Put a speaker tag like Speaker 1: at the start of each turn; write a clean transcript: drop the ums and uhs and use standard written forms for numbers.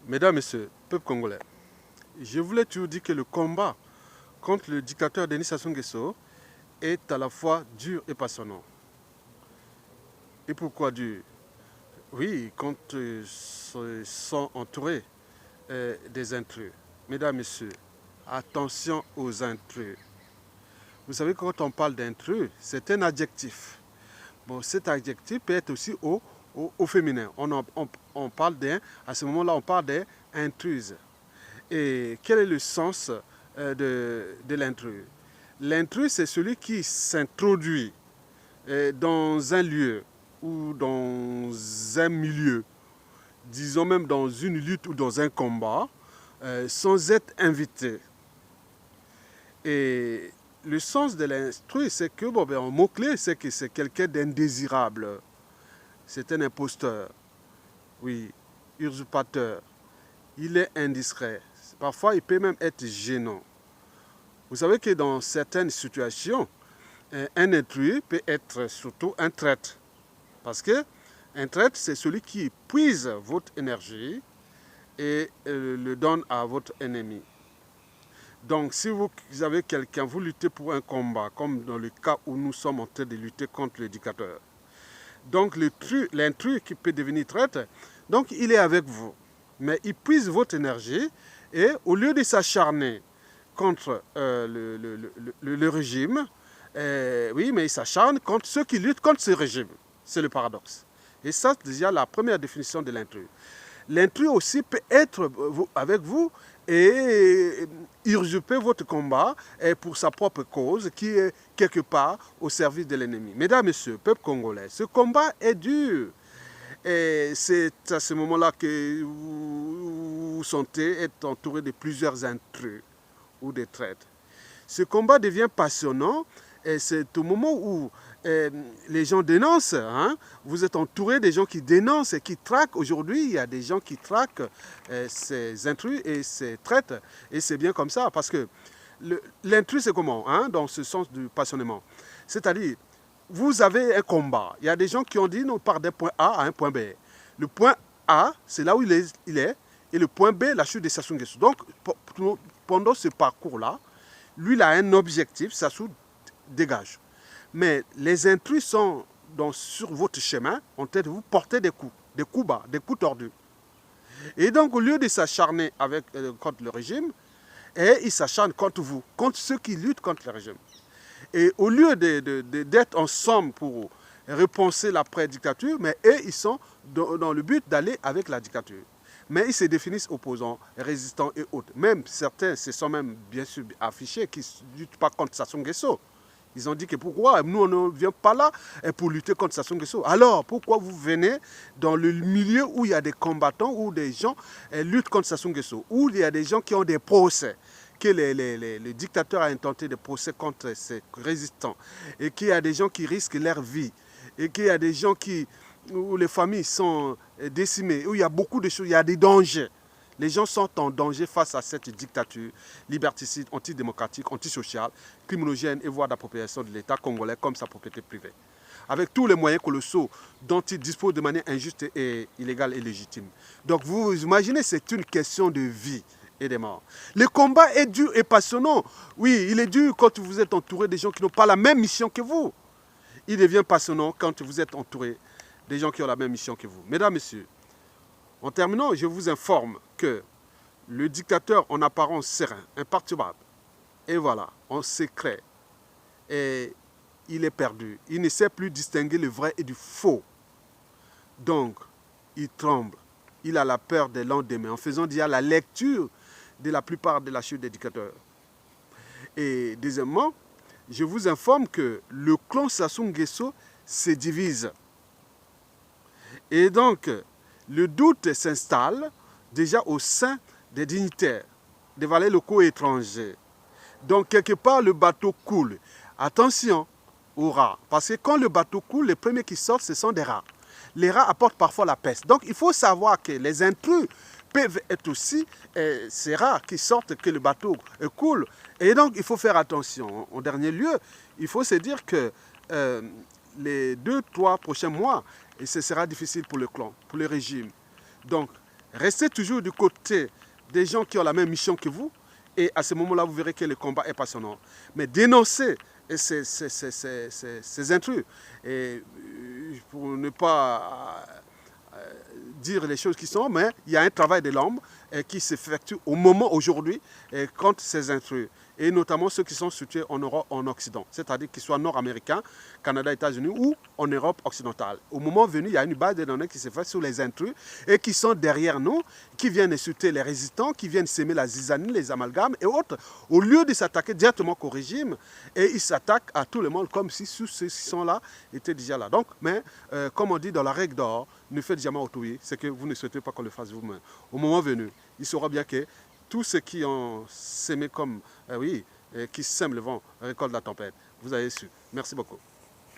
Speaker 1: Mesdames, Messieurs, peuple congolais, je voulais toujours dire que le combat contre le dictateur Denis Sassou Nguesso est à la fois dur et passionnant. Et pourquoi dur? Oui, quand ils sont entourés des intrus. Mesdames, Messieurs, attention aux intrus. Vous savez, quand on parle d'intrus, c'est un adjectif. Bon, cet adjectif peut être aussi au féminin. On parle à ce moment-là, on parle d'intruse. Et quel est le sens de l'intrus? L'intrus, c'est celui qui s'introduit dans un lieu ou dans un milieu, disons même dans une lutte ou dans un combat, sans être invité. Et le sens de l'intrus, c'est que, un mot-clé, c'est que c'est quelqu'un d'indésirable. C'est un imposteur, oui, usurpateur. Il est indiscret. Parfois, il peut même être gênant. Vous savez que dans certaines situations, un intrus peut être surtout un traître. Parce que un traître, c'est celui qui épuise votre énergie et le donne à votre ennemi. Donc, si vous avez quelqu'un, vous luttez pour un combat, comme dans le cas où nous sommes en train de lutter contre le dictateur. Donc, l'intrus qui peut devenir traître, donc il est avec vous. Mais il puise votre énergie et au lieu de s'acharner contre le régime, oui, mais il s'acharne contre ceux qui luttent contre ce régime. C'est le paradoxe. Et ça, c'est déjà la première définition de l'intrus. L'intrus aussi peut être avec vous et usurper votre combat pour sa propre cause qui est quelque part au service de l'ennemi. Mesdames, Messieurs, peuple congolais, ce combat est dur. Et c'est à ce moment-là que vous vous sentez être entouré de plusieurs intrus ou des traîtres. Ce combat devient passionnant et c'est au moment où les gens dénoncent. Hein, vous êtes entouré des gens qui dénoncent et qui traquent. Aujourd'hui, il y a des gens qui traquent ces intrus et ces traîtres. Et c'est bien comme ça parce que l'intrus, c'est comment hein, dans ce sens du passionnement. C'est-à-dire, vous avez un combat. Il y a des gens qui ont dit, on part d'un point A à un point B. Le point A, c'est là où il est. Et le point B, la chute de Sassou Nguesso. Donc, pendant ce parcours-là, lui, il a un objectif, Sassou dégage. Mais les intrus sont sur votre chemin, en train de vous porter des coups bas, des coups tordus. Et donc, au lieu de s'acharner contre le régime, il s'acharne contre vous, contre ceux qui luttent contre le régime. Et au lieu d'être ensemble pour repenser l'après-dictature, mais eux, ils sont dans le but d'aller avec la dictature. Mais ils se définissent opposants, résistants et autres. Même certains se sont même bien sûr affichés qui ne luttent pas contre Sassou Nguesso. Ils ont dit que pourquoi nous on ne vient pas là pour lutter contre Sassou Nguesso. Alors pourquoi vous venez dans le milieu où il y a des combattants, où des gens luttent contre Sassou Nguesso, où il y a des gens qui ont des procès, que le dictateur a intenté des procès contre ses résistants, et qu'il y a des gens qui risquent leur vie, et qu'il y a des gens où les familles sont décimées, où il y a beaucoup de choses, il y a des dangers. Les gens sont en danger face à cette dictature liberticide, antidémocratique, antisociale, criminogène et voire d'appropriation de l'État congolais comme sa propriété privée. Avec tous les moyens colossaux dont il dispose de manière injuste et illégale et légitime. Donc vous imaginez, c'est une question de vie et de mort. Le combat est dur et passionnant. Oui, il est dur quand vous êtes entouré de gens qui n'ont pas la même mission que vous. Il devient passionnant quand vous êtes entouré des gens qui ont la même mission que vous. Mesdames, Messieurs, en terminant, je vous informe que le dictateur en apparence serein, imperturbable, et voilà, en secret, et il est perdu. Il ne sait plus distinguer le vrai et du faux. Donc, il tremble. Il a la peur des lendemains en faisant déjà la lecture de la plupart de la chute des dictateurs. Et deuxièmement, je vous informe que le clan Sassou Nguesso se divise. Et donc, le doute s'installe déjà au sein des dignitaires, des valets locaux et étrangers. Donc, quelque part, le bateau coule. Attention aux rats. Parce que quand le bateau coule, les premiers qui sortent, ce sont des rats. Les rats apportent parfois la peste. Donc, il faut savoir que les intrus peuvent être aussi ces rats qui sortent que le bateau coule. Et donc, il faut faire attention. En dernier lieu, il faut se dire que les 2-3 prochains mois, et ce sera difficile pour le clan, pour le régime. Donc, Restez toujours du côté des gens qui ont la même mission que vous. Et à ce moment-là, vous verrez que le combat est passionnant. Mais dénoncez ces intrus. Et pour ne pas dire les choses qui sont, mais il y a un travail de l'homme qui s'effectue au moment aujourd'hui contre ces intrus. Et notamment ceux qui sont situés en Europe, en Occident, c'est-à-dire qu'ils soient nord-américains, Canada, États-Unis ou en Europe occidentale. Au moment venu, il y a une base de données qui se fait sur les intrus et qui sont derrière nous, qui viennent insulter les résistants, qui viennent s'aimer la zizanie, les amalgames et autres, au lieu de s'attaquer directement au régime, et ils s'attaquent à tout le monde comme si ceux qui sont là étaient déjà là. Donc, mais comme on dit dans la règle d'or, ne faites jamais autrui ce que vous ne souhaitez pas qu'on le fasse vous-même. Au moment venu, il saura bien que tous ceux qui ont sémé comme, qui sèment le vent récoltent la tempête. Vous avez su. Merci beaucoup.